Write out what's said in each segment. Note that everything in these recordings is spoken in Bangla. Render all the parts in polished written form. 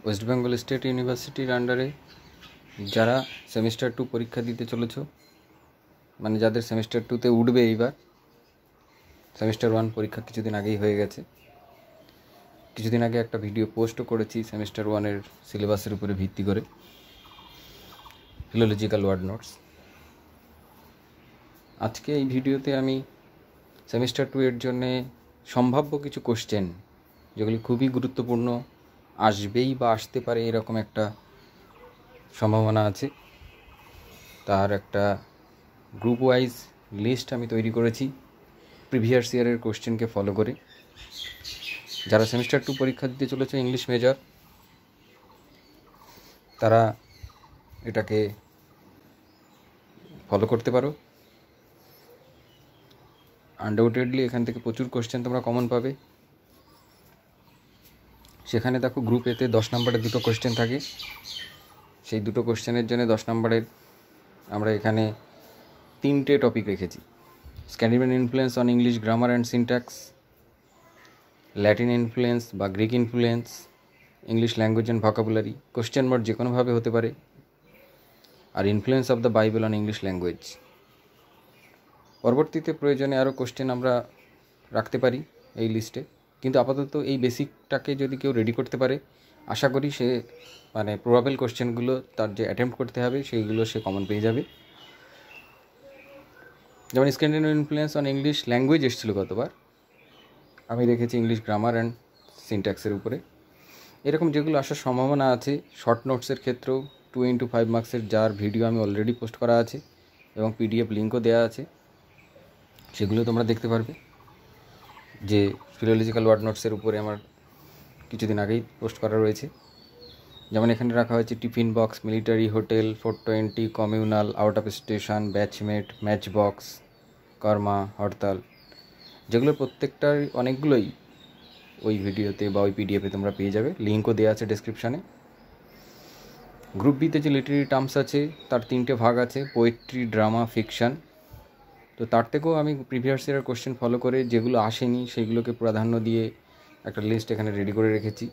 ওয়েস্ট বেঙ্গল স্টেট ইউনিভার্সিটির আন্ডারে যারা সেমিস্টার 2 পরীক্ষা দিতে চলেছ, মানে যাদের সেমিস্টার 2তে উঠবে এইবার, সেমিস্টার 1 পরীক্ষা কিছুদিন আগেই হয়ে গেছে। কিছুদিন আগে একটা ভিডিও পোস্টও করেছি সেমিস্টার 1-এর সিলেবাসের উপরে ভিত্তি করে, ফিলোলজিক্যাল ওয়ার্ড নোটস। আজকে এই ভিডিওতে আমি সেমিস্টার 2-এর জন্যে সম্ভাব্য কিছু কোশ্চেন, যেগুলি খুবই গুরুত্বপূর্ণ, আসবেই বা আসতে পারে এরকম একটা সম্ভাবনা আছে, তার একটা গ্রুপ ওয়াইজ লিস্ট আমি তৈরি করেছি প্রিভিয়াস ইয়ারের কোশ্চেনকে ফলো করে। যারা সেমিস্টার 2 পরীক্ষা দিতে চলেছে ইংলিশ মেজর, তারা এটাকে ফলো করতে পারো। আনডাউটেডলি এখান থেকে প্রচুর কোশ্চেন তোমরা কমন পাবে। সেখানে দেখো গ্রুপ এতে 10 নম্বরের দুটো কোশ্চেন থাকে। সেই দুটো কোশ্চেনের জন্য 10 নম্বরের আমরা এখানে 3টে টপিক রেখেছি: Scandinavian influence on English grammar and syntax, Latin influence বা Greek influence, English language and vocabulary, question mode যে কোনোভাবে হতে পারে, আর influence of the Bible on English language. পরবর্তীতে প্রয়োজনে আরও কোশ্চেন আমরা রাখতে পারি এই লিস্টে, কিন্তু আপাতত এই বেসিকটাকে যদি কেউ রেডি করতে পারে, আশা করি সে মানে প্রবাবেল কোশ্চেনগুলো তার যে অ্যাটেম্প্ট করতে হবে সেইগুলো সে কমন পেয়ে যাবে। যেমন Scandinavian influence on English language এসেছিলো গতবার, আমি রেখেছি ইংলিশ গ্রামার অ্যান্ড সিনট্যাক্সের উপরে। এরকম যেগুলো আসার সম্ভাবনা আছে শর্ট নোটসের ক্ষেত্রেও 2x5 মার্কসের, যার ভিডিও আমি অলরেডি পোস্ট করা আছে এবং PDF লিঙ্কও দেওয়া আছে, সেগুলো তোমরা দেখতে পারবে। যে ফিলোলজিক্যাল ওয়ার্ড নোটসের উপরে আমার কিছুদিন আগেই পোস্ট করা রয়েছে। যেমন এখানে রাখা হয়েছে tiffin box, military, hotel, 420, communal, out of station, batchmate, match box, karma, hartal, যেগুলোর প্রত্যেকটার অনেকগুলোই ওই ভিডিওতে বা ওই PDF-এ তোমরা পেয়ে যাবে। লিঙ্কও দেওয়া আছে ডেসক্রিপশানে। গ্রুপ বিতে যে লিটারি টার্মস আছে তার 3টে ভাগ আছে: পোয়েট্রি, ড্রামা, ফিকশান। তো তার থেকেও আমি প্রিভিয়াস ইয়ারের কোশ্চেন ফলো করে যেগুলো আসেনি সেইগুলোকে প্রাধান্য দিয়ে একটা লিস্ট এখানে রেডি করে রেখেছি।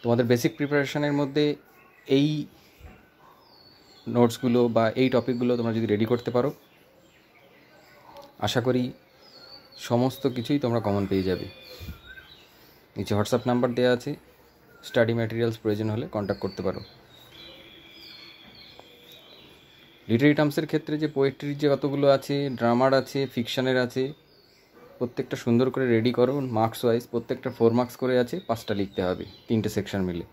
তোমাদের বেসিক প্রিপারেশানের মধ্যে এই নোটসগুলো বা এই টপিকগুলো তোমরা যদি রেডি করতে পারো, আশা করি সমস্ত কিছুই তোমরা কমন পেয়ে যাবে। নিচে হোয়াটসঅ্যাপ নাম্বার দেওয়া আছে, স্টাডি ম্যাটেরিয়ালস প্রয়োজন হলে কন্ট্যাক্ট করতে পারো। লিটারি টার্মসের ক্ষেত্রে যে পোয়েট্রির যে কতগুলো আছে, ড্রামার আছে, ফিকশানের আছে, প্রত্যেকটা সুন্দর করে রেডি করো। মার্কস ওয়াইজ প্রত্যেকটা 4 মার্কস করে আছে, 5টা লিখতে হবে, 3টে সেকশন মিলে।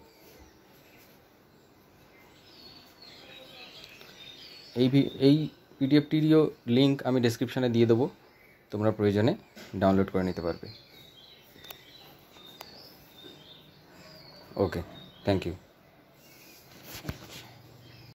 এই PDFটিরও লিঙ্ক আমি ডেসক্রিপশানে দিয়ে দেবো, তোমরা প্রয়োজনে ডাউনলোড করে নিতে পারবে। ওকে, থ্যাংক ইউ।